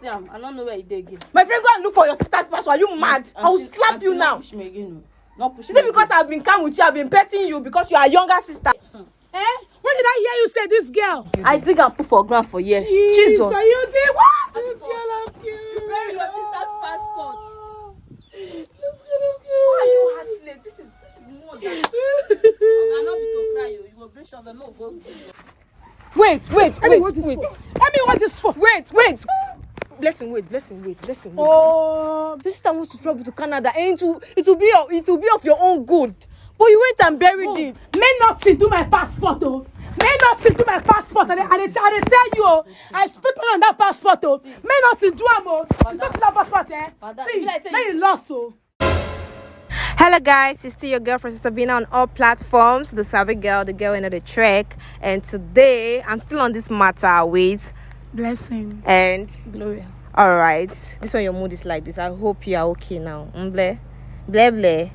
see him. I don't know where he did again. My friend, go and look for your sister's passport. Are you mad? I will slap you now. Push me again. Not push Is me it because I've been calm with you? I've been petting you because you are a younger sister. When did I hear you say this girl? I think I'm put for ground for years. Jesus. So you did what? This girl of you. You bury your sister's passport. This girl of you. Why are you heartless? This is more than. I cannot be to cry. You will brush off the no go. Wait. What this for? Wait. Blessing, wait. Oh, This sister wants to travel to Canada, and it will be of your own good. But you went and buried it. may not do my passport, oh. May not do my passport. And I tell you, oh, I spent money on that passport, oh. May not do oh. It's not that passport, eh? See, may you lost, oh. Hello guys, it's still your girlfriend Sabina on all platforms, the Savvy Girl, the girl in the track, and today I'm still on this matter with Blessing and Gloria. all right, this one your mood is like this. I hope you are okay now. Bleh.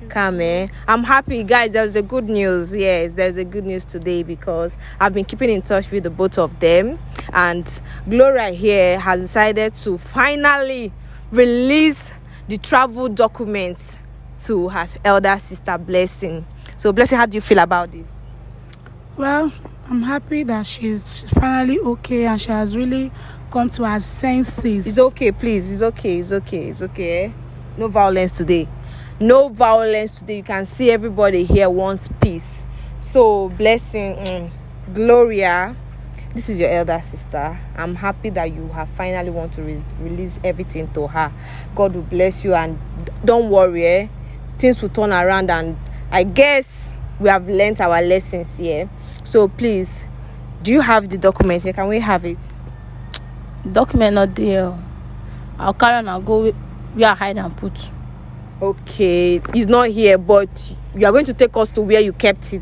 Come in. I'm happy, guys. There's a good news. Yes, there's a good news today because I've been keeping in touch with the both of them, and Gloria here has decided to finally release the travel documents to her elder sister Blessing. So Blessing, how do you feel about this? Well, I'm happy that she's finally okay and she has really come to her senses. It's okay, please. It's okay. No violence today. You can see everybody here wants peace. So Blessing, Gloria, this is your elder sister. I'm happy that you have finally want to release everything to her. God will bless you, and don't worry, things will turn around, and I guess we have learned our lessons here. So please, do you have the documents here? Can we have it? Document not there. I'll carry on and go where I hide and put. Okay, it's not here, but you are going to take us to where you kept it.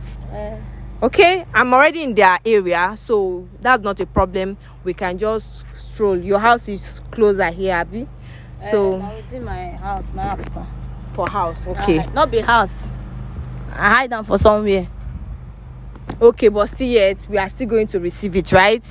Okay, I'm already in their area, so that's not a problem. We can just stroll. Your house is closer here, Abby. So I was in my house now after. For house, okay. Not be house. I hide them for somewhere. Okay, but still yet we are still going to receive it, right?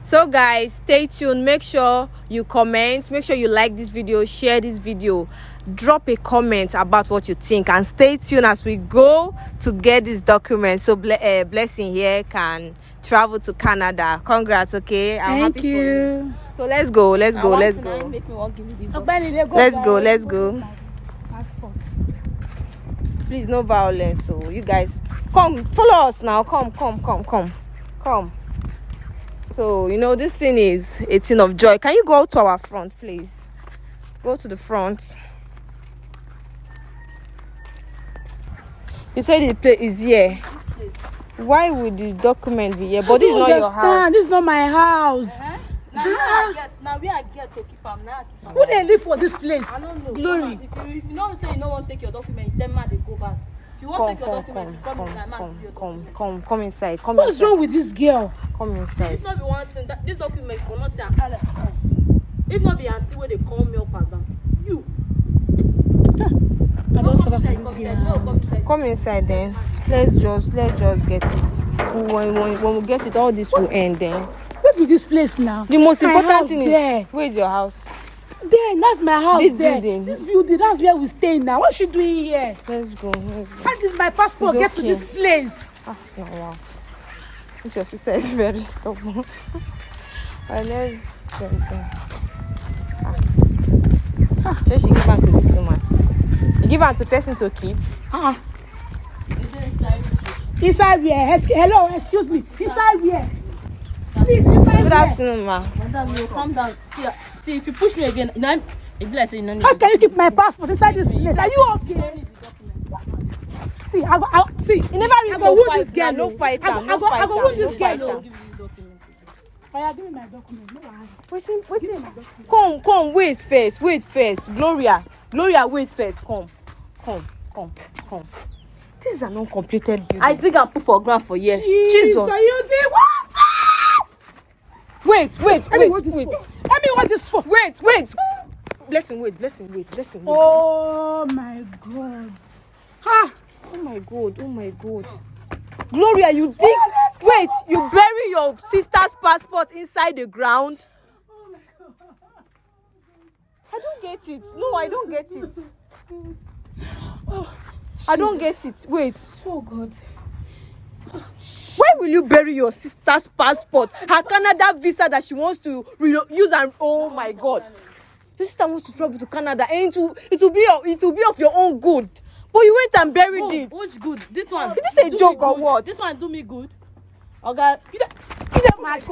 So guys, stay tuned. Make sure you comment, make sure you like this video, share this video, drop a comment about what you think, and stay tuned as we go to get this document so Blessing here can travel to Canada. Congrats. Okay, I'm Thank happy you. for you. So let's go. Let's go. Make me walk give you this Let's go. Passport. Please, no violence. So you guys come, follow us now. Come. So you know this thing is a thing of joy. Can you go to our front, please? Go to the front. You said the place is here. Why would the document be here? But this is not your house. This is not my house. Now we are get to keep them now. Who they live for this place? I don't know. Glory. If you don't say you don't want to take your document, then man they go back. If you want to take your document, come inside, man. Come inside. What's wrong with this girl? Come inside. If not be one thing, this document will not say if not be auntie where they call me up and down. You. I don't suffer for this girl. Come inside then. Let's just get it. When we get it, all this will end then. Where be this place now? The most My important house thing there. is where's your house? There, that's my house. This there. building. This building, that's where we stay now. What's she doing here? Let's go. How did my passport It's get to okay. this place? No, wow. This your sister is very stubborn. Let's get there. So she give her to this woman. You give her to person to keep. Inside where? Hello, excuse me. Inside where? Please, inside Good where? afternoon, ma. Madam, you calm down. See, if you push me again, now if you like say you don't need How the can you document. keep my passport inside this place? Are you okay? See, see. You never reach I go to wound fight this girl. now. No fight I am, go wound this girl. I'll Oh. give you this document. Yeah, give me my document. No wahala. Waiting. Come. Wait first. Gloria, wait first. Come. This is an uncompleted building. I think I'm put for ground for years. Jesus. Are you did what? Wait. What this for? Wait. Blessing, wait. Oh my God. Oh my God. Gloria, you dig? Wait, you bury your sister's passport inside the ground? Oh my God. get it. No, I don't get it. I don't get it. Wait. Oh God. Where will you bury your sister's passport? Her Canada visa that she wants to use and oh my God. Your sister wants to travel to Canada and it will be of your own good. But you went and buried it. Which good? This one. Is this a do joke me or good. what? This one do me good. Okay. You dey mad.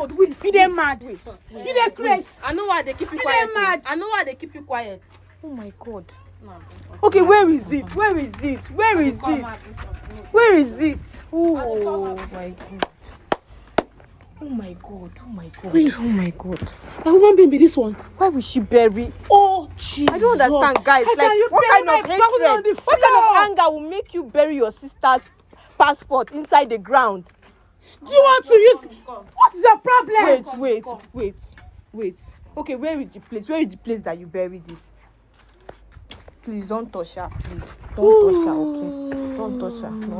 You dey mad. You dey crazy. I know why they keep you You quiet. dey mad. I know why they keep you quiet. Oh my God. No, Okay, where is it? Where is it? Where is it? Where is it? Oh my God. Oh my God. Oh my God. Wait. Oh my God. A human being be this one. Why will she bury? Oh Jesus. I don't understand, guys. How can you Like, what bury kind of my passport on hatred? the What kind of floor? anger will make you bury your sister's passport inside the ground? Do you want to use? What is your problem? Wait. Okay, where is the place? Where is the place that you buried it? Please don't touch her, please. Don't touch her, okay? Don't touch her. No.